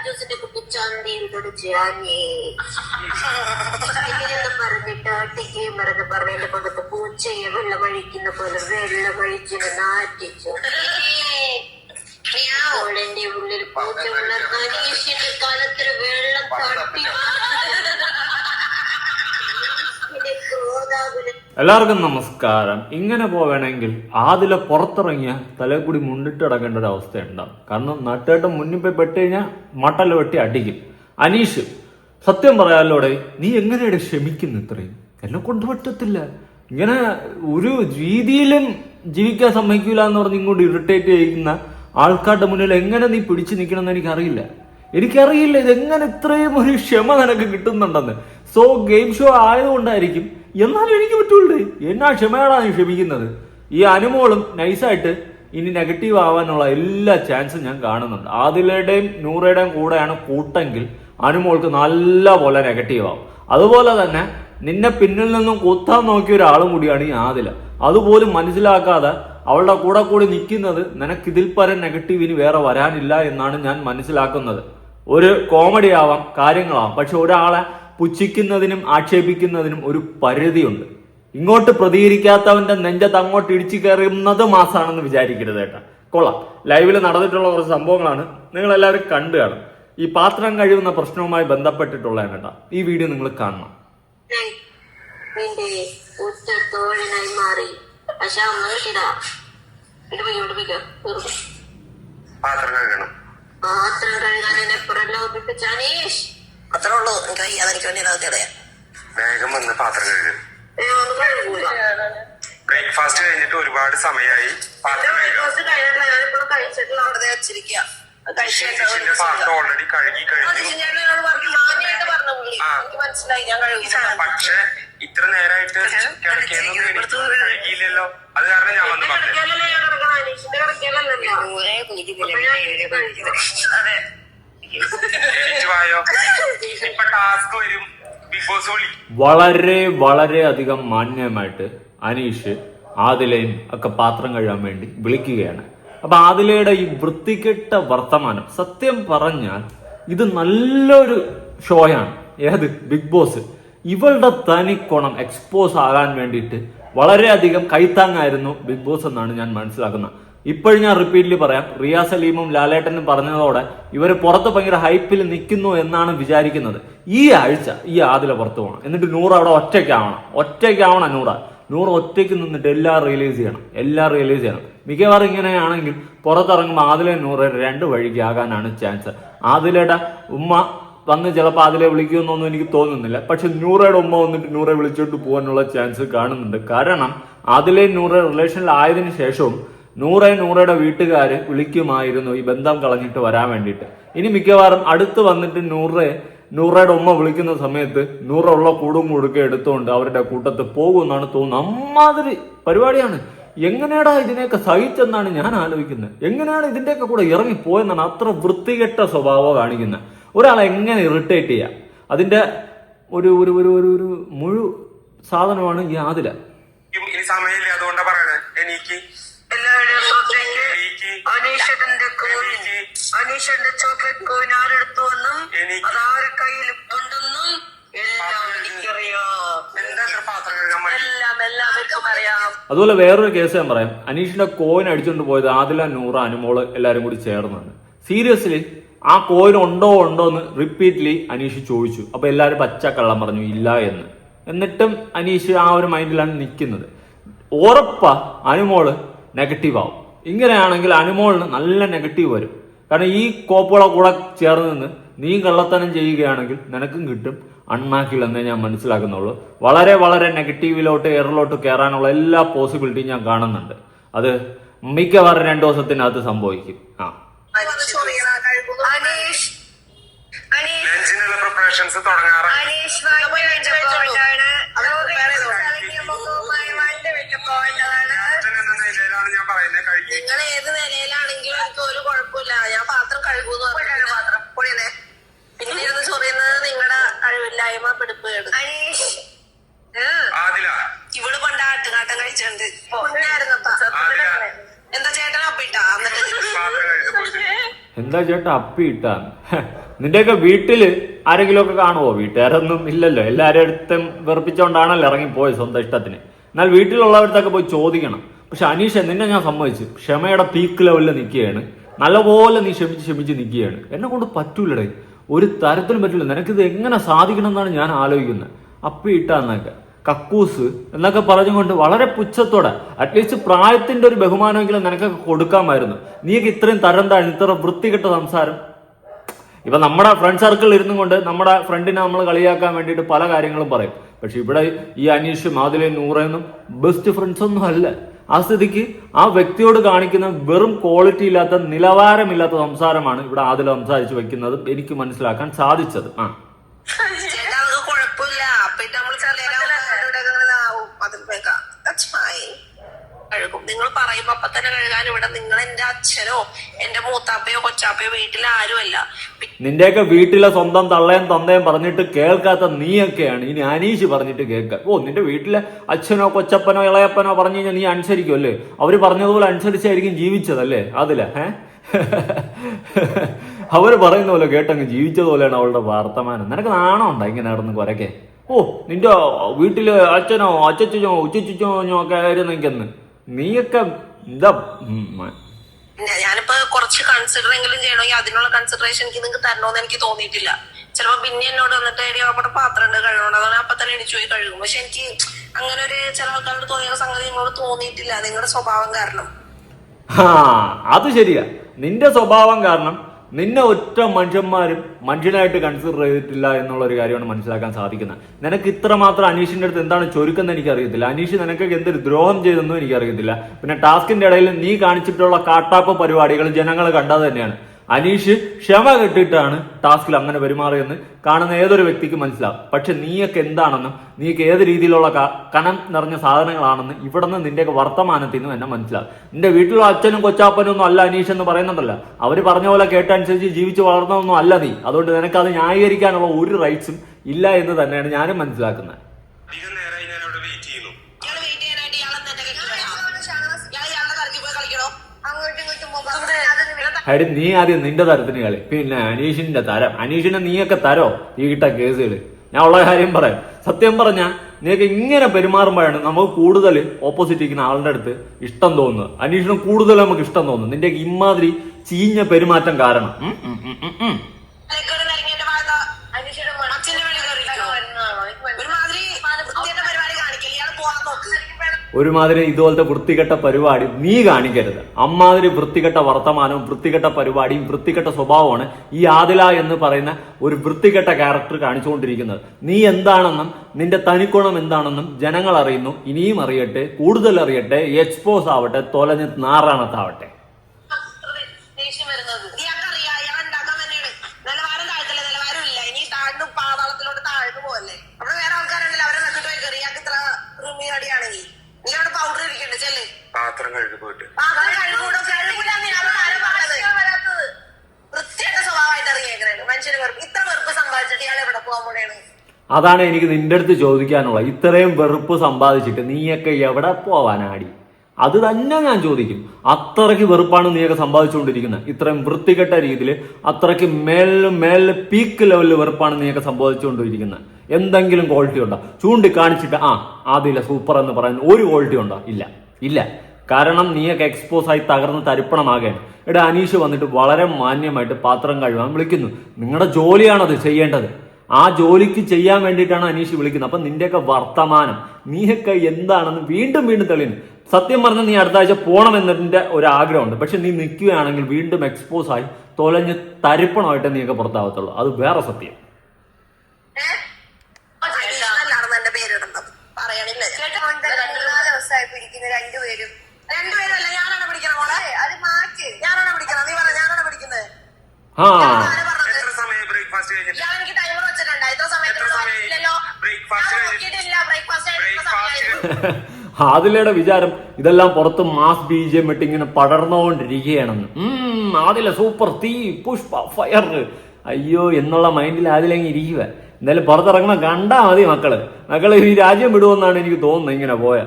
ജ്യൂസിന്റെ കുട്ടിച്ചാണ്ടിയും തുടച്ചാഞ്ഞേ പറഞ്ഞിട്ട് ഒറ്റയ്ക്ക് മറന്ന് പറഞ്ഞ എന്റെ പകത്ത് പൂച്ചയെ വെള്ളമഴിക്കുന്ന പോലെ വെള്ളമഴിച്ചിന് നാറ്റിച്ചു. എന്റെ ഉള്ളിൽ പൂച്ച വളർന്ന അനീഷിന്റെ കാലത്തിൽ വെള്ളം തട്ടി. എല്ലാവർക്കും നമസ്കാരം. ഇങ്ങനെ പോവേണമെങ്കിൽ ആദില പുറത്തിറങ്ങിയ തലകൂടി മുണ്ടിട്ടടക്കേണ്ട ഒരു അവസ്ഥ ഉണ്ടാവും. കാരണം നാട്ടുകാരുടെ മുന്നിൽ പോയി പെട്ടുകഴിഞ്ഞാൽ മട്ടൽ വെട്ടി അടിക്കും. അനീഷ്, സത്യം പറയാലോടെ നീ എങ്ങനെയാണ് ക്ഷമിക്കുന്നു? ഇത്രയും എന്നെ കൊണ്ട് പറ്റത്തില്ല. ഇങ്ങനെ ഒരു രീതിയിലും ജീവിക്കാൻ സമ്മതിക്കൂല എന്ന് പറഞ്ഞ് ഇങ്ങോട്ട് ഇറിറ്റേറ്റ് ചെയ്യുന്ന ആൾക്കാരുടെ മുന്നിൽ എങ്ങനെ നീ പിടിച്ചു നിൽക്കണമെന്ന് എനിക്കറിയില്ല. ഇതെങ്ങനെ ഇത്രയും ഒരു ക്ഷമ നിനക്ക് കിട്ടുന്നുണ്ടെന്ന്. സോ ഗെയിം ഷോ ആയതുകൊണ്ടായിരിക്കും. എന്നാലും എനിക്ക് പറ്റൂല്ലേ, എന്നാ ക്ഷമയോടാ നീ ക്ഷമിക്കുന്നത്? ഈ അനുമോളും നൈസായിട്ട് ഇനി നെഗറ്റീവ് ആവാനുള്ള എല്ലാ ചാൻസും ഞാൻ കാണുന്നുണ്ട്. ആദിലയുടെയും നൂറയുടെയും കൂടെയാണ് കൂട്ടെങ്കിൽ അനുമോൾക്ക് നല്ല പോലെ നെഗറ്റീവ് ആവും. അതുപോലെ തന്നെ നിന്നെ പിന്നിൽ നിന്നും കുത്താൻ നോക്കിയ ഒരാളും കൂടിയാണ് ഈ ആദില. അതുപോലും മനസ്സിലാക്കാതെ അവളുടെ കൂടെ കൂടി നിൽക്കുന്നത് നിനക്കിതിൽ പരം നെഗറ്റീവ് ഇനി വേറെ വരാനില്ല എന്നാണ് ഞാൻ മനസ്സിലാക്കുന്നത്. ഒരു കോമഡി ആവാം, കാര്യങ്ങളാവാം, പക്ഷെ ഒരാളെ പുച്ഛിക്കുന്നതിനും ആക്ഷേപിക്കുന്നതിനും ഒരു പരിധിയുണ്ട്. ഇങ്ങോട്ട് പ്രതികരിക്കാത്തവന്റെ നെഞ്ചത്ത് അങ്ങോട്ട് ഇടിച്ചു കയറുന്നത് മാസാണെന്ന് വിചാരിക്കരുത് കേട്ടാ. കൊള്ളാം, ലൈവിൽ നടന്നിട്ടുള്ള കുറച്ച് സംഭവങ്ങളാണ് നിങ്ങൾ എല്ലാവരും കണ്ടു കാണും. ഈ പാത്രം കഴിയുന്ന പ്രശ്നവുമായി ബന്ധപ്പെട്ടിട്ടുള്ളതാണ് കേട്ടാ. ഈ വീഡിയോ നിങ്ങൾ കാണണം. അത്രേ ഉള്ളൂ. എനിക്ക് അതെനിക്ക് വേണ്ടി വേഗം വന്ന് പാത്രം കഴുകും. ബ്രേക്ക്ഫാസ്റ്റ് കഴിഞ്ഞിട്ട് ഒരുപാട് സമയമായി. പാത്രം ഓൾറെഡി കഴുകി കഴിഞ്ഞു. പക്ഷെ ഇത്ര നേരമായിട്ട് കിടക്കേന്നൊന്നും എനിക്ക് കഴുകിയില്ലല്ലോ. അത് കാരണം ഞാൻ വന്ന് പറഞ്ഞു. അതെ, വളരെ വളരെ അധികം മാന്യമായിട്ട് അനീഷ് ആദിലയും ഒക്കെ പാത്രം കഴുകാൻ വേണ്ടി വിളിക്കുകയാണ്. അപ്പൊ ആദിലയുടെ ഈ വൃത്തികെട്ട വർത്തമാനം, സത്യം പറഞ്ഞാൽ ഇത് നല്ലൊരു ഷോയാണ്. ഏത് ബിഗ് ബോസ്. ഇവളുടെ തനിക്കോണം എക്സ്പോസ് ആകാൻ വേണ്ടിയിട്ട് വളരെയധികം കൈത്താങ്ങായിരുന്നു ബിഗ് ബോസ് എന്നാണ് ഞാൻ മനസ്സിലാക്കുന്നത്. ഇപ്പോഴും ഞാൻ റിപ്പീറ്റ്ലി പറയാം, റിയ സലീമും ലാലേട്ടനും പറഞ്ഞതോടെ ഇവർ പുറത്ത് ഭയങ്കര ഹൈപ്പിൽ നിൽക്കുന്നു എന്നാണ് വിചാരിക്കുന്നത്. ഈ ആഴ്ച ഈ ആദില പുറത്ത് പോകണം, എന്നിട്ട് നൂറ് അവിടെ ഒറ്റയ്ക്കാവണം. നൂറ് ഒറ്റയ്ക്ക് നിന്നിട്ട് എല്ലാം റിയലൈസ് ചെയ്യണം. മിക്കവാറും ഇങ്ങനെയാണെങ്കിൽ പുറത്തിറങ്ങുമ്പോൾ ആദില നൂറ് രണ്ട് വഴിക്ക് ആകാനാണ് ചാൻസ്. ആദിലയുടെ ഉമ്മ വന്ന് ചിലപ്പോൾ ആദിലെ വിളിക്കുമെന്നൊന്നും എനിക്ക് തോന്നുന്നില്ല. പക്ഷെ നൂറയുടെ ഉമ്മ വന്നിട്ട് നൂറെ വിളിച്ചോണ്ട് പോകാനുള്ള ചാൻസ് കാണുന്നുണ്ട്. കാരണം ആദിലയും നൂറെ റിലേഷനിലായതിനു ശേഷവും നൂറയുടെ വീട്ടുകാര് വിളിക്കുമായിരുന്നു ഈ ബന്ധം കളഞ്ഞിട്ട് വരാൻ വേണ്ടിയിട്ട്. ഇനി മിക്കവാറും അടുത്ത് വന്നിട്ട് നൂറയുടെ ഉമ്മ വിളിക്കുന്ന സമയത്ത് നൂറുള്ള കൂടും കൊടുക്കെ എടുത്തുകൊണ്ട് അവരുടെ കൂട്ടത്ത് പോകുമെന്നാണ് തോന്നുന്നത്. അമ്മാതിരി പരിപാടിയാണ്. എങ്ങനെയാടാ ഇതിനെയൊക്കെ സഹിച്ചെന്നാണ് ഞാൻ ആലോചിക്കുന്നത്. എങ്ങനെയാണ് ഇതിന്റെയൊക്കെ കൂടെ ഇറങ്ങിപ്പോയെന്നാണ്. അത്ര വൃത്തികെട്ട സ്വഭാവം കാണിക്കുന്നത് ഒരാളെ എങ്ങനെ ഇറിറ്റേറ്റ് ചെയ്യാം. അതിന്റെ ഒരു ഒരു ഒരു ഒരു മുഴു സാധനമാണ് ഈ ആദില. സമയമില്ല, അതുകൊണ്ടാ പറയണേ. എനിക്ക് അനീഷന്റെ ചോക്ലേറ്റ് കോയിൻ ആരെടുത്തു വന്നും അതാരെ കയ്യിൽ ഉണ്ടെന്നും എല്ലാം അറിയാം. അതുപോലെ വേറൊരു കേസ് ഞാൻ പറയാം. അനീഷിന്റെ കോയിൻ അടിച്ചുകൊണ്ട് പോയത് ആദില, നൂറ, അനുമോള് എല്ലാരും കൂടി ചേർന്നാണ്. സീരിയസ്ലി ആ കോയിൻ ഉണ്ടോ എന്ന് റിപ്പീറ്റ്ലി അനീഷ് ചോദിച്ചു. അപ്പൊ എല്ലാരും പച്ചക്കള്ളം പറഞ്ഞു ഇല്ല എന്ന്. എന്നിട്ടും അനീഷ് ആ ഒരു മൈൻഡിലാണ് നിൽക്കുന്നത്. ഉറപ്പാ അനുമോള് നെഗറ്റീവ് ആവും. ഇങ്ങനെയാണെങ്കിൽ അനുമോളിന് നല്ല നെഗറ്റീവ് വരും. കാരണം ഈ കോപ്പുകളെ കൂടെ ചേർന്ന് നിന്ന് നീ കള്ളത്തനം ചെയ്യുകയാണെങ്കിൽ നിനക്കും കിട്ടും അണ്ണാക്കില്ലെന്നേ ഞാൻ മനസ്സിലാക്കുന്നുള്ളൂ. വളരെ വളരെ നെഗറ്റീവിലോട്ട് എയറിലോട്ട് കയറാനുള്ള എല്ലാ പോസിബിലിറ്റിയും ഞാൻ കാണുന്നുണ്ട്. അത് മിക്കവാറും 2 ദിവസത്തിനകത്ത് സംഭവിക്കും. പ്രിപ്പറേഷൻസ് തുടങ്ങാറാണ്. നിങ്ങൾ ഏത് നിലയിലാണെങ്കിലും എനിക്ക് ഒരു കുഴപ്പമില്ല. ഞാൻ പാത്രം കഴുകുന്നു. പിന്നെ ഇരുന്ന് ചൊറിയുന്നത് നിങ്ങളുടെ കഴിവില്ലായ്മ, പിടിപ്പ് കേട്. അനീഷ് ഇവിടെ പണ്ട് ആട്ടുകാട്ടം കഴിച്ചിട്ടുണ്ട്. എന്താ ചേട്ടൻ അപ്പിട്ടാ എന്നിട്ട് എന്താ ചേട്ടാ അപ്പി ഇട്ടാന്ന്? നിന്റെയൊക്കെ വീട്ടില് ആരെങ്കിലും ഒക്കെ കാണുമോ? വീട്ടുകാരൊന്നും ഇല്ലല്ലോ, എല്ലാവരും അടുത്തും വെറുപ്പിച്ചോണ്ടാണല്ലോ ഇറങ്ങിപ്പോയത് സ്വന്തം ഇഷ്ടത്തിന്. എന്നാൽ വീട്ടിലുള്ളവരത്തൊക്കെ പോയി ചോദിക്കണം. പക്ഷെ അനീഷ, നിന്നെ ഞാൻ സമ്മതിച്ചു, ക്ഷമയുടെ പീക്ക് ലെവലിൽ നിൽക്കുകയാണ്, നല്ലപോലെ നീ ക്ഷമിച്ച് നിൽക്കുകയാണ്. എന്നെ കൊണ്ട് പറ്റൂലടേ, ഒരു തരത്തിലും പറ്റൂല. നിനക്കിത് എങ്ങനെ സാധിക്കണം എന്നാണ് ഞാൻ ആലോചിക്കുന്നത്. അപ്പി ഇട്ടാന്നൊക്കെ കക്കൂസ് എന്നൊക്കെ പറഞ്ഞുകൊണ്ട് വളരെ പുച്ഛത്തോടെ, അറ്റ്ലീസ്റ്റ് പ്രായത്തിന്റെ ഒരു ബഹുമാനമെങ്കിലും നിനക്കൊക്കെ കൊടുക്കാമായിരുന്നു. നീക്ക് ഇത്രയും തരം താഴ്ന്നു, ഇത്ര വൃത്തികെട്ട സംസാരം. ഇപ്പൊ നമ്മുടെ ഫ്രണ്ട് സർക്കിളിൽ ഇരുന്നും കൊണ്ട് നമ്മുടെ ഫ്രണ്ടിനെ നമ്മൾ കളിയാക്കാൻ വേണ്ടിയിട്ട് പല കാര്യങ്ങളും പറയും. പക്ഷെ ഇവിടെ ഈ അനീഷും ആദിലയും നൂറയൊന്നും ബെസ്റ്റ് ഫ്രണ്ട്സ് ഒന്നും അല്ല. ആ സ്ഥിതിക്ക് ആ വ്യക്തിയോട് കാണിക്കുന്ന വെറും ക്വാളിറ്റി ഇല്ലാത്ത, നിലവാരമില്ലാത്ത സംസാരമാണ് ഇവിടെ ആദില സംസാരിച്ച് വെക്കുന്നത് എനിക്ക് മനസ്സിലാക്കാൻ സാധിച്ചത്. ചേട്ടാ അത് കുഴപ്പമില്ല. പിന്നെ നമ്മൾ കഴുകും. നിങ്ങൾ പറയുമ്പോ അപ്പൊ തന്നെ കഴുകാൻ ഇവിടെ നിങ്ങൾ എന്റെ അച്ഛനോ എന്റെ മൂത്താപ്പയോ കൊച്ചാപ്പയോ വീട്ടിൽ ആരുമല്ല. നിന്റെയൊക്കെ വീട്ടിലെ സ്വന്തം തള്ളയും തന്തയും പറഞ്ഞിട്ട് കേൾക്കാത്ത നീയൊക്കെയാണ് ഇനി അനീഷ് പറഞ്ഞിട്ട് കേൾക്കുക. നിന്റെ വീട്ടിലെ അച്ഛനോ കൊച്ചപ്പനോ ഇളയപ്പനോ പറഞ്ഞു കഴിഞ്ഞാൽ നീ അനുസരിക്കും അല്ലേ? അവര് പറഞ്ഞതുപോലെ അനുസരിച്ചായിരിക്കും ജീവിച്ചതല്ലേ അതില? അവര് പറയുന്ന പോലെ കേട്ടങ്ങ് ജീവിച്ചതുപോലെയാണ് അവളുടെ വർത്തമാനം. നിനക്ക് നാണം ഉണ്ടോ ഇങ്ങനെ നടന്ന് കുരക്കെ? നിന്റെ വീട്ടില് അച്ഛനോ അച്ചച്ചനോ ഉച്ചച്ചോ ഒക്കെ ആയിരുന്നെങ്കിന്ന് നീയൊക്കെ എന്താ? ഞാനിപ്പോ കുറച്ച് കൺസിഡർ എങ്കിലും ചെയ്യണമെങ്കിൽ അതിനുള്ള കൺസിഡറേഷൻ എനിക്ക് നിങ്ങൾക്ക് തരണോന്ന് എനിക്ക് തോന്നിയിട്ടില്ല. ചിലപ്പോ പിന്നെ എന്നോട് വന്നിട്ട് അവിടെ പാത്രം ഉണ്ട് കഴുകണം, അതാണ് അപ്പൊ തന്നെ എണിച്ചു പോയി കഴുകും. പക്ഷെ എനിക്ക് അങ്ങനെ ഒരു ചില ആൾക്കാരോട് തോന്നിയ സംഗതി നിങ്ങളോട് തോന്നിയിട്ടില്ല, നിങ്ങളുടെ സ്വഭാവം കാരണം. അത് ശരിയാ, നിന്റെ സ്വഭാവം കാരണം നിന്നെ ഒറ്റ മനുഷ്യന്മാരും മനുഷ്യനായിട്ട് കൺസിഡർ ചെയ്തിട്ടില്ല എന്നുള്ള ഒരു കാര്യമാണ് മനസ്സിലാക്കാൻ സാധിക്കുന്നത്. നിനക്ക് ഇത്രമാത്രം അനീഷിന്റെ അടുത്ത് എന്താണ് ചൊരുക്കെന്ന് എനിക്കറിയത്തില്ല. അനീഷ് നിനക്കൊക്കെ എന്തൊരു ദ്രോഹം ചെയ്തെന്നും എനിക്കറിയത്തില്ല. പിന്നെ ടാസ്കിന്റെ ഇടയിൽ നീ കാണിച്ചിട്ടുള്ള കാട്ടാപ്പ് പരിപാടികൾ ജനങ്ങൾ കണ്ടത് തന്നെയാണ്. അനീഷ് ക്ഷമ കെട്ടിട്ടാണ് ടാസ്കിൽ അങ്ങനെ പെരുമാറിയെന്ന് കാണുന്ന ഏതൊരു വ്യക്തിക്ക് മനസ്സിലാവും. പക്ഷെ നീയൊക്കെ എന്താണെന്നും നീക്ക് ഏത് രീതിയിലുള്ള കനം നിറഞ്ഞ സാധനങ്ങളാണെന്ന് ഇവിടെ നിന്ന് നിന്റെയൊക്കെ വർത്തമാനത്തിൽ നിന്നും എന്നെ മനസ്സിലാവും. നിന്റെ വീട്ടിലുള്ള അച്ഛനും കൊച്ചാപ്പനും ഒന്നും അല്ല അനീഷ് എന്ന് പറയുന്നുണ്ടല്ലോ. അവര് പറഞ്ഞ പോലെ കേട്ടനുസരിച്ച് ജീവിച്ച് വളർന്നതൊന്നും അല്ല നീ. അതുകൊണ്ട് നിനക്ക് അത് ന്യായീകരിക്കാനുള്ള ഒരു റൈറ്റ്സും ഇല്ല എന്ന് തന്നെയാണ് ഞാനും മനസ്സിലാക്കുന്നത്. അടി നീ ആദ്യം നിന്റെ തരത്തിന് കളി, പിന്നെ അനീഷിന്റെ തരം. അനീഷിനെ നീയൊക്കെ തരോ ഈ കിട്ട കേസുകൾ? ഞാൻ ഉള്ള കാര്യം പറയാം. സത്യം പറഞ്ഞാൽ നീയൊക്കെ ഇങ്ങനെ പെരുമാറുമ്പോഴാണ് നമുക്ക് കൂടുതൽ ഓപ്പോസിറ്റ് ഇരിക്കുന്ന ആളുടെ അടുത്ത് ഇഷ്ടം തോന്നുന്നത്. അനീഷിന് കൂടുതൽ നമുക്ക് ഇഷ്ടം തോന്നുന്നു നിന്റെ ഇമാതിരി ചീഞ്ഞ പെരുമാറ്റം കാരണം. ഒരുമാതിരി ഇതുപോലത്തെ വൃത്തികെട്ട പരിപാടി നീ കാണിക്കരുത്. അമ്മാതിരി വൃത്തികെട്ട വർത്തമാനവും വൃത്തികെട്ട പരിപാടിയും വൃത്തികെട്ട സ്വഭാവമാണ് ഈ ആദില എന്ന് പറയുന്ന ഒരു വൃത്തികെട്ട ക്യാരക്ടർ കാണിച്ചുകൊണ്ടിരിക്കുന്നത്. നീ എന്താണെന്നും നിന്റെ തനിക്കുണം എന്താണെന്നും ജനങ്ങൾ അറിയുന്നു. ഇനിയും അറിയട്ടെ, കൂടുതൽ അറിയട്ടെ, എക്സ്പോസ് ആവട്ടെ, തൊലഞ്ഞ് നാറാണത്താവട്ടെ. പാത്രം കഴുകി പോയിട്ട് അതാണ് എനിക്ക് നിന്റെ അടുത്ത് ചോദിക്കാനുള്ളത്. ഇത്രയും വെറുപ്പ് സമ്പാദിച്ചിട്ട് നീയൊക്കെ എവിടെ പോവാനാടി? അത് തന്നെ ഞാൻ ചോദിക്കും. അത്രയ്ക്ക് വെറുപ്പാണ് നീയൊക്കെ സമ്പാദിച്ചുകൊണ്ടിരിക്കുന്നത്. ഇത്രയും വൃത്തികെട്ട രീതിയിൽ അത്രയ്ക്ക് മേലില് പീക്ക് ലെവലിൽ വെറുപ്പാണ് നീയൊക്കെ സംഭവിച്ചുകൊണ്ടിരിക്കുന്നത്. എന്തെങ്കിലും ക്വാളിറ്റി ഉണ്ടോ ചൂണ്ടിക്കാണിച്ചിട്ട് ആദില സൂപ്പർ എന്ന് പറയുന്ന ഒരു ക്വാളിറ്റി ഉണ്ടോ? ഇല്ല. കാരണം നീയൊക്കെ എക്സ്പോസ് ആയി തകർന്ന് തരിപ്പണമാകുകയാണ്. ഇവിടെ അനീഷ് വന്നിട്ട് വളരെ മാന്യമായിട്ട് പാത്രം കഴുകാൻ വിളിക്കുന്നു. നിങ്ങളുടെ ജോലിയാണത് ചെയ്യേണ്ടത്. ആ ജോലിക്ക് ചെയ്യാൻ വേണ്ടിയിട്ടാണ് അനീഷ് വിളിക്കുന്നത്. അപ്പൊ നിന്റെയൊക്കെ വർത്തമാനം നീയൊക്കെ എന്താണെന്ന് വീണ്ടും തെളിയുന്നു. സത്യം പറഞ്ഞാൽ നീ അടുത്ത ആഴ്ച പോകണമെന്നതിന്റെ ഒരു ആഗ്രഹമുണ്ട്. പക്ഷെ നീ നിൽക്കുകയാണെങ്കിൽ വീണ്ടും എക്സ്പോസ് ആയി തൊലഞ്ഞ് തരിപ്പണമായിട്ട് നീയൊക്കെ പുറത്താവത്തുള്ളൂ. അത് വേറെ സത്യം. ആദിലയുടെ വിചാരം ഇതെല്ലാം പുറത്ത് മാസ് BGM ഇട്ട് ഇങ്ങനെ പടർന്നുകൊണ്ടിരിക്കുകയാണെന്ന്. ആദില സൂപ്പർ, തീ, പുഷ്പ, ഫയർ, അയ്യോ എന്നുള്ള മൈൻഡിൽ ആദിലങ്ങ് ഇരിക്കുക. എന്തായാലും പുറത്തിറങ്ങുന്ന കണ്ടാ മതി മക്കള് ഈ രാജ്യം വിടുമെന്നാണ് എനിക്ക് തോന്നുന്നത് ഇങ്ങനെ പോയ.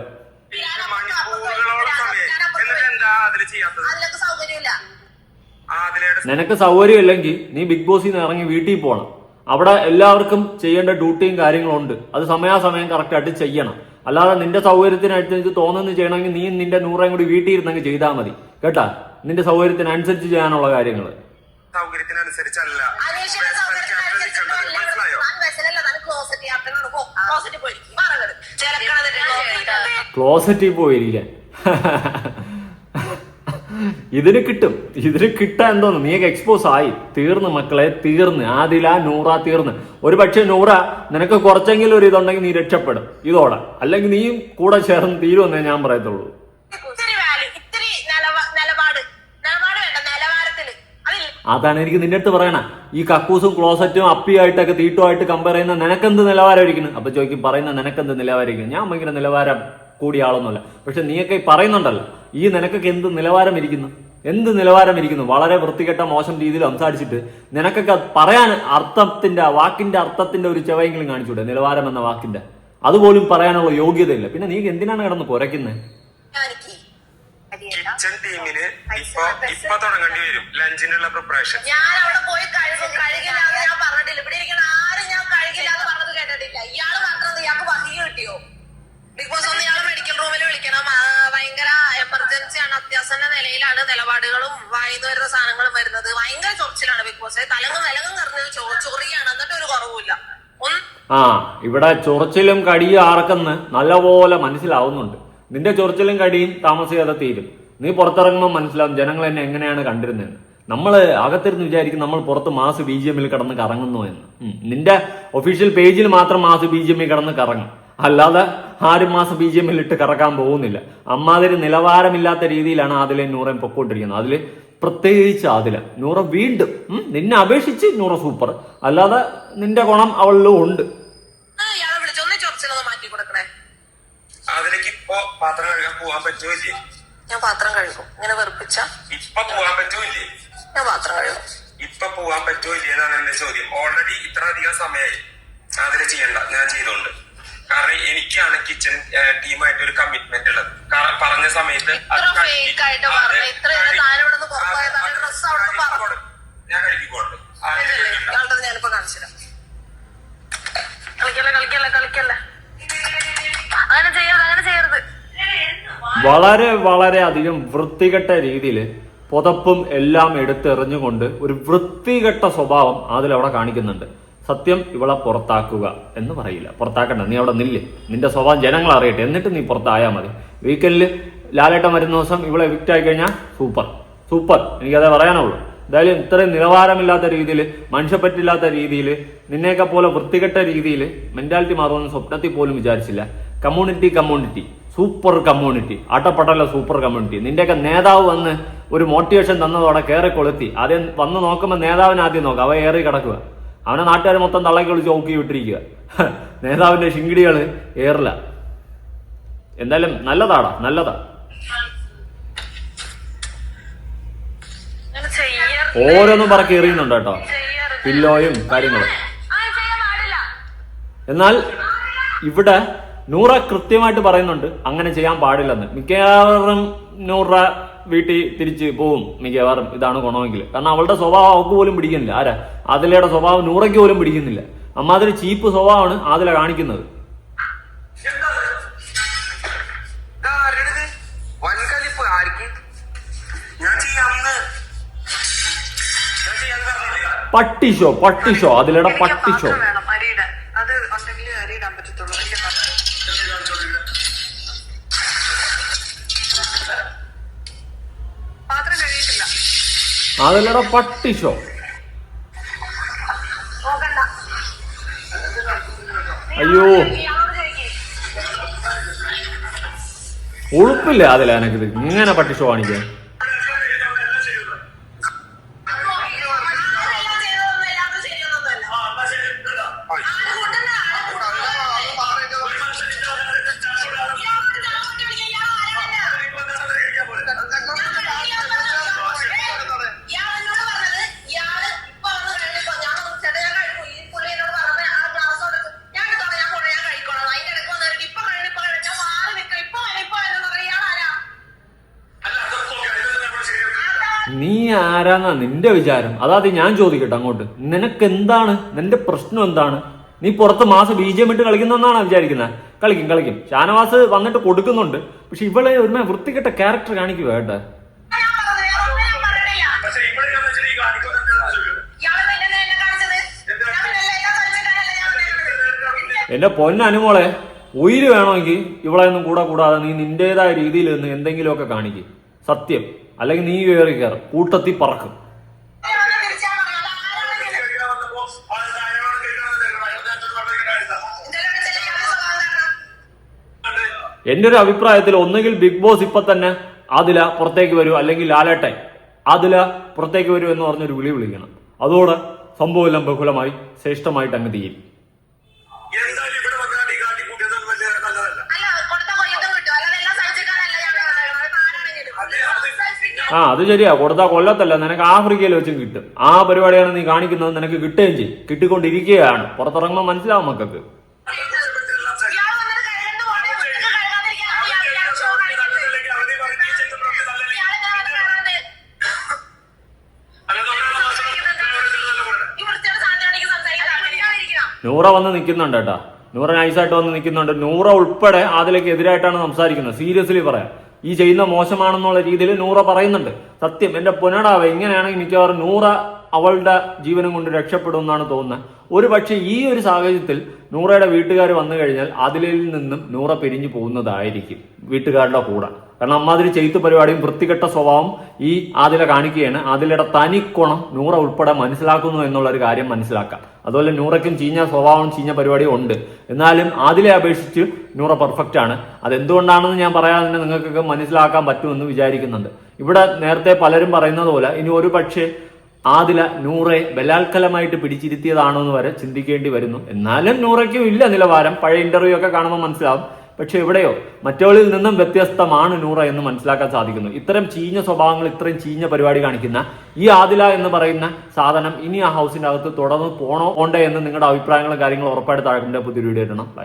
ആദിലയുടെ നിനക്ക് സൗകര്യം ഇല്ലെങ്കിൽ നീ ബിഗ് ബോസിൽ നിന്ന് ഇറങ്ങി വീട്ടിൽ പോകണം. അവിടെ എല്ലാവർക്കും ചെയ്യേണ്ട ഡ്യൂട്ടിയും കാര്യങ്ങളും ഉണ്ട്. അത് സമയാസമയം കറക്റ്റായിട്ട് ചെയ്യണം. അല്ലാതെ നിന്റെ സൗകര്യത്തിനനുസരിച്ച് തോന്നുന്നു ചെയ്യണമെങ്കിൽ നീ നിന്റെ 100 കൂടി വീട്ടിൽ ഇരുന്നെങ്കിൽ ചെയ്താൽ മതി കേട്ടാ. നിന്റെ സൗകര്യത്തിനനുസരിച്ച് ചെയ്യാനുള്ള കാര്യങ്ങൾ. സൗകര്യത്തിനനുസരിച്ചല്ല. ക്ലോസറ്റിൽ പോയിരിക്കാൻ ഇതിന് കിട്ടും. ഇതിന് കിട്ടാൻ എന്തോന്നു, നീയൊക്കെ എക്സ്പോസ് ആയി. തീർന്ന് മക്കളെ, തീർന്ന്. ആദില, നൂറ തീർന്ന്. ഒരു പക്ഷെ നൂറ നിനക്ക് കുറച്ചെങ്കിലും ഒരു ഇതുണ്ടെങ്കിൽ നീ രക്ഷപ്പെടും ഇതോടെ. അല്ലെങ്കിൽ നീയും കൂടെ ചേർന്ന് തീരുമെന്നേ ഞാൻ പറയത്തുള്ളൂ. അതാണ് എനിക്ക് നിന്റെ അടുത്ത് പറയണ. ഈ കക്കൂസും ക്ലോസറ്റും അപ്പിയായിട്ടൊക്കെ തീട്ടുമായിട്ട് കമ്പയർ ചെയ്യുന്ന നിനക്കെന്ത് നിലവാരമായിരിക്കുന്നു? അപ്പൊ ചോദിക്കും പറയുന്ന നിനക്കെന്ത് നിലവാരമായിരിക്കും? ഞാൻ ഭയങ്കര നിലവാരം കൂടിയ ആളൊന്നുമല്ല. പക്ഷെ നീയൊക്കെ പറയുന്നുണ്ടല്ലോ, ഈ നിനക്കൊക്കെ എന്ത് നിലവാരം ഇരിക്കുന്നു? എന്ത് നിലവാരം ഇരിക്കുന്നു? വളരെ വൃത്തികെട്ട മോശം രീതിയിൽ സംസാരിച്ചിട്ട് നിനക്കൊക്കെ പറയാൻ അർത്ഥത്തിന്റെ വാക്കിന്റെ അർത്ഥത്തിന്റെ ഒരു ചെവയെങ്കിലും കാണിച്ചൂടെ? നിലവാരം എന്ന വാക്കിന്റെ അതുപോലും പറയാനുള്ള യോഗ്യതയില്ല. പിന്നെ നീ എന്തിനാണ് കിടന്ന് കുരയ്ക്കുന്നത്? കിച്ചൺ ടീമിന് ഇപ്പൊ തുടങ്ങേണ്ടി വരും ലഞ്ചിനുള്ള പ്രിപ്പറേഷൻ. ഞാൻ അവിടെ പോയി കഴുകില്ല എന്ന് ഞാൻ പറഞ്ഞിട്ടില്ല. ഇവിടെ ഇരിക്കുന്ന ആരും ഞാൻ കഴുകില്ല എന്ന് പറഞ്ഞത് കേട്ടിട്ടില്ല. ഇയാള് മാത്രം ഇയാൾക്ക് വഹി കിട്ടിയോ? ബിഗ് ബോസ് ഒന്ന് ഇയാള് മെഡിക്കൽ റൂമിൽ വിളിക്കണം. ഭയങ്കര എമർജൻസി ആണ്, അത്യാസന്ന നിലയിലാണ് നിലപാടുകളും വായിന്ന് വരുന്ന സാധനങ്ങളും വരുന്നത്. ഭയങ്കര ചൊറിച്ചിലാണ് ബിഗ് ബോസ്. തലങ്ങും നിറഞ്ഞത് ചൊറിയാണ്, എന്നിട്ട് ഒരു കുറവുമില്ല. ഇവിടെ ചൊറിച്ചിലും കടിയും ആർക്കെന്ന് നല്ലപോലെ മനസ്സിലാവുന്നുണ്ട്. നിന്റെ ചൊറിച്ചിലും കടിയും താമസിയാതെ തീരും. നീ പുറത്തിറങ്ങുമ്പോൾ മനസ്സിലാവും ജനങ്ങൾ എന്നെ എങ്ങനെയാണ് കണ്ടിരുന്നതെന്ന്. നമ്മള് അകത്തിരുന്ന് വിചാരിക്കും നമ്മൾ പുറത്ത് മാസ് BGM കിടന്ന് കറങ്ങുന്നു എന്ന്. നിന്റെ ഒഫീഷ്യൽ പേജിൽ മാത്രം മാസ് BGM കിടന്ന് കറങ്ങും, അല്ലാതെ ആരും മാസ് BGM ഇട്ട് കറക്കാൻ പോകുന്നില്ല. അമ്മാതിരി നിലവാരമില്ലാത്ത രീതിയിലാണ് ആദിലയും നൂറയും പൊക്കോണ്ടിരിക്കുന്നത്. അതില് പ്രത്യേകിച്ച് ആദില. നൂറ വീണ്ടും നിന്നെ അപേക്ഷിച്ച് നൂറ സൂപ്പർ, അല്ലാതെ നിന്റെ ഗുണം അവളിലും ഉണ്ട്. അതിലേക്ക് ഇപ്പൊ പാത്രം കഴുകാൻ പോവാൻ പറ്റുമില്ലേ? ഞാൻ പാത്രം കഴുകും. ഇങ്ങനെ വെറുപ്പിച്ച ഇപ്പൊ പോവാൻ പറ്റുമില്ലേ? ഞാൻ പാത്രം കഴുകും. ഇപ്പൊ പോവാൻ പറ്റുമില്ലേ എന്നാണ് എന്റെ ചോദ്യം. ഓൾറെഡി ഇത്ര അധികം സമയമായി അതിൽ ചെയ്യണ്ട, ഞാൻ ചെയ്തോണ്ട്. കാരണം എനിക്കാണ് കിച്ചൺ ടീമായിട്ട് ഒരു കമ്മിറ്റ്മെന്റ് ഉള്ളത്. പറഞ്ഞ സമയത്ത് ഞാൻ കഴുകിക്കോണ്ട്. ഞാനിപ്പോ കാണിച്ചില്ല. കളിക്കല്ലേ അങ്ങനെ ചെയ്യരുത്. വളരെ വളരെ അധികം വൃത്തികെട്ട രീതിയിൽ പുതപ്പും എല്ലാം എടുത്തെറിഞ്ഞുകൊണ്ട് ഒരു വൃത്തികെട്ട സ്വഭാവം അതിലവിടെ കാണിക്കുന്നുണ്ട്. സത്യം ഇവളെ പുറത്താക്കുക എന്ന് പറയില്ല. പുറത്താക്കണ്ട, നീ അവിടെ നില്ല്. നിന്റെ സ്വഭാവം ജനങ്ങൾ അറിയട്ടെ, എന്നിട്ട് നീ പുറത്തായാൽ മതി. വീക്കെൻഡിൽ ലാലേട്ടൻ വരുന്ന ദിവസം ഇവളെ എവിക്റ്റ് ആയി കഴിഞ്ഞാൽ സൂപ്പർ എനിക്കതേ പറയാനുള്ളൂ. എന്തായാലും ഇത്രയും നിലവാരമില്ലാത്ത രീതിയിൽ, മനുഷ്യപ്പറ്റില്ലാത്ത രീതിയിൽ, നിന്നെയൊക്കെ പോലെ വൃത്തികെട്ട രീതിയിൽ മെന്റാലിറ്റി മാറുമെന്ന് സ്വപ്നത്തിൽ പോലും വിചാരിച്ചില്ല. കമ്മ്യൂണിറ്റി സൂപ്പർ കമ്മ്യൂണിറ്റി, ആട്ടപ്പട്ടല്ല സൂപ്പർ കമ്മ്യൂണിറ്റി. നിന്റെയൊക്കെ നേതാവ് വന്ന് ഒരു മോട്ടിവേഷൻ തന്നതോടെ കയറി കൊളുത്തി. ആദ്യം വന്ന് നോക്കുമ്പോൾ നേതാവിനെ ആദ്യം നോക്കുക, അവ ഏറി കിടക്കുക. അവനെ നാട്ടുകാർ മൊത്തം തള്ളക്കി വിളിച്ച് നോക്കി വിട്ടിരിക്കുക. നേതാവിന്റെ ശിങ്കിടികള് ഏറില്ല. എന്തായാലും നല്ലതാ. ഓരോന്നും പറക്കി എറിയുന്നുണ്ട് കേട്ടോ, പില്ലോയും കാര്യങ്ങളും. എന്നാൽ ഇവിടെ നൂറ കൃത്യമായിട്ട് പറയുന്നുണ്ട് അങ്ങനെ ചെയ്യാൻ പാടില്ലെന്ന്. മിക്കവാറും നൂറ വീട്ടിൽ തിരിച്ച് പോവും മിക്കവാറും, ഇതാണ് ഗുണമെങ്കിൽ. കാരണം അവളുടെ സ്വഭാവം അവൾക്ക് പോലും പിടിക്കുന്നില്ല. ആരാ? ആദിലയുടെ സ്വഭാവം നൂറയ്ക്ക് പോലും പിടിക്കുന്നില്ല. അമ്മാതിരി ചീപ്പ് സ്വഭാവമാണ് ആദില കാണിക്കുന്നത്. പട്ടിഷോ അതിലൂടെ പട്ടിഷോ. അതിലൂടെ പട്ടിഷോ. അയ്യോ ഉളുപ്പില്ല അതില എനക്കിത് ഇങ്ങനെ പട്ടിഷോ കാണിക്കാൻ. നീ ആരാന്നാ നിന്റെ വിചാരം? അതായത് ഞാൻ ചോദിക്കട്ടെ അങ്ങോട്ട്, നിനക്ക് എന്താണ്, നിന്റെ പ്രശ്നം എന്താണ്? നീ പുറത്ത് മാസം BGM ഇട്ട് കളിക്കുന്നെന്നാണ് വിചാരിക്കുന്നത്? കളിക്കും. ഷാനവാസ് വന്നിട്ട് കൊടുക്കുന്നുണ്ട്. പക്ഷെ ഇവളെ ഒരു വൃത്തികെട്ട ക്യാരക്ടർ കാണിക്കുക കേട്ടെ. പക്ഷെ ഇവിടെ ഞാൻ വെച്ചാൽ ഈ കാണിക്കുന്നത് എന്റെ പൊന്നനുമോളെ, ഉയിര് വേണമെങ്കിൽ ഇവളെ ഒന്നും കൂടാതെ നീ നിന്റേതായ രീതിയിൽ നിന്ന് എന്തെങ്കിലുമൊക്കെ കാണിക്കും. സത്യം. അല്ലെങ്കിൽ നീ കയറി കയറും, കൂട്ടത്തിൽ പറക്കും. എന്റെ ഒരു അഭിപ്രായത്തിൽ ഒന്നുകിൽ ബിഗ് ബോസ് ഇപ്പൊ തന്നെ ആദില പുറത്തേക്ക് വരൂ, അല്ലെങ്കിൽ ലാലേട്ടൻ ആദില പുറത്തേക്ക് വരൂ എന്ന് പറഞ്ഞൊരു വിളിക്കണം. അതോടെ സംഭവം എല്ലാം ബഹുലമായി ശ്രേഷ്ഠമായിട്ട് അങ്ങ് തീരും. അത് ശരിയാ, കൊടുത്താൽ കൊല്ലത്തല്ല, നിനക്ക് ആഫ്രിക്കയിൽ വെച്ചും കിട്ടും. ആ പരിപാടിയാണ് നീ കാണിക്കുന്നത്, നിനക്ക് കിട്ടുകയും ചെയ്യും, കിട്ടിക്കൊണ്ടിരിക്കുകയാണ്. പുറത്തിറങ്ങുമ്പോൾ മനസ്സിലാവും മക്കൾക്ക്. നൂറ വന്ന് നിൽക്കുന്നുണ്ട് കേട്ടാ, നൂറ നൈസായിട്ട് വന്ന് നിൽക്കുന്നുണ്ട്. നൂറ ഉൾപ്പെടെ അതിലേക്ക് എതിരായിട്ടാണ് സംസാരിക്കുന്നത്. സീരിയസ്ലി പറയാം, ഈ ചെയ്യുന്ന മോശമാണെന്നുള്ള രീതിയിൽ നൂറ പറയുന്നുണ്ട്. സത്യം, എന്റെ പൊന്നടാവേ, ഇങ്ങനെയാണെങ്കിൽ മിക്കവാറും നൂറ അവളുടെ ജീവനം കൊണ്ട് രക്ഷപ്പെടും എന്നാണ് തോന്നുന്നത്. ഒരു പക്ഷേ ഈ ഒരു സാഹചര്യത്തിൽ നൂറയുടെ വീട്ടുകാർ വന്നു കഴിഞ്ഞാൽ അതിലിൽ നിന്നും നൂറ പിരിഞ്ഞു പോകുന്നതായിരിക്കും വീട്ടുകാരുടെ കൂടെ. കാരണം അമ്മാതിരി ചെയ്തു പരിപാടിയും വൃത്തികെട്ട സ്വഭാവം ഈ ആദില കാണിക്കുകയാണ്. ആദിലയുടെ തനിക്കുണം നൂറ ഉൾപ്പെടെ മനസ്സിലാക്കുന്നു എന്നുള്ളൊരു കാര്യം മനസ്സിലാക്കാം. അതുപോലെ നൂറയ്ക്കും ചീഞ്ഞ സ്വഭാവം ചീഞ്ഞ പരിപാടിയും ഉണ്ട്. എന്നാലും ആദിലെ അപേക്ഷിച്ച് നൂറ പെർഫെക്റ്റ് ആണ്. അതെന്തുകൊണ്ടാണെന്ന് ഞാൻ പറയാതെ തന്നെ നിങ്ങൾക്കൊക്കെ മനസ്സിലാക്കാൻ പറ്റുമെന്ന് വിചാരിക്കുന്നുണ്ട്. ഇവിടെ നേരത്തെ പലരും പറയുന്നത് പോലെ ഇനി ഒരു പക്ഷേ ആദില നൂറെ ബലാത്കലമായിട്ട് പിടിച്ചിരുത്തിയതാണോ എന്ന് വരെ ചിന്തിക്കേണ്ടി വരുന്നു. എന്നാലും നൂറയ്ക്കും ഇല്ല നിലവാരം. പഴയ ഇന്റർവ്യൂ ഒക്കെ കാണുമ്പോൾ മനസ്സിലാവും. പക്ഷെ എവിടെയോ മറ്റവളിൽ നിന്നും വ്യത്യസ്തമാണ് നൂറ എന്ന് മനസ്സിലാക്കാൻ സാധിക്കുന്നു. ഇത്തരം ചീഞ്ഞ സ്വഭാവങ്ങൾ, ഇത്രയും ചീഞ്ഞ പരിപാടി കാണിക്കുന്ന ഈ ആദില എന്ന് പറയുന്ന സാധനം ഇനി ആ ഹൗസിന്റെ അകത്ത് തുടർന്ന് പോണോ പോണ്ടേ എന്ന് നിങ്ങളുടെ അഭിപ്രായങ്ങളും കാര്യങ്ങളും ഉറപ്പായിട്ട് താഴെ പുതിയൊരു വീഡിയോ ഇടണം. ബൈ.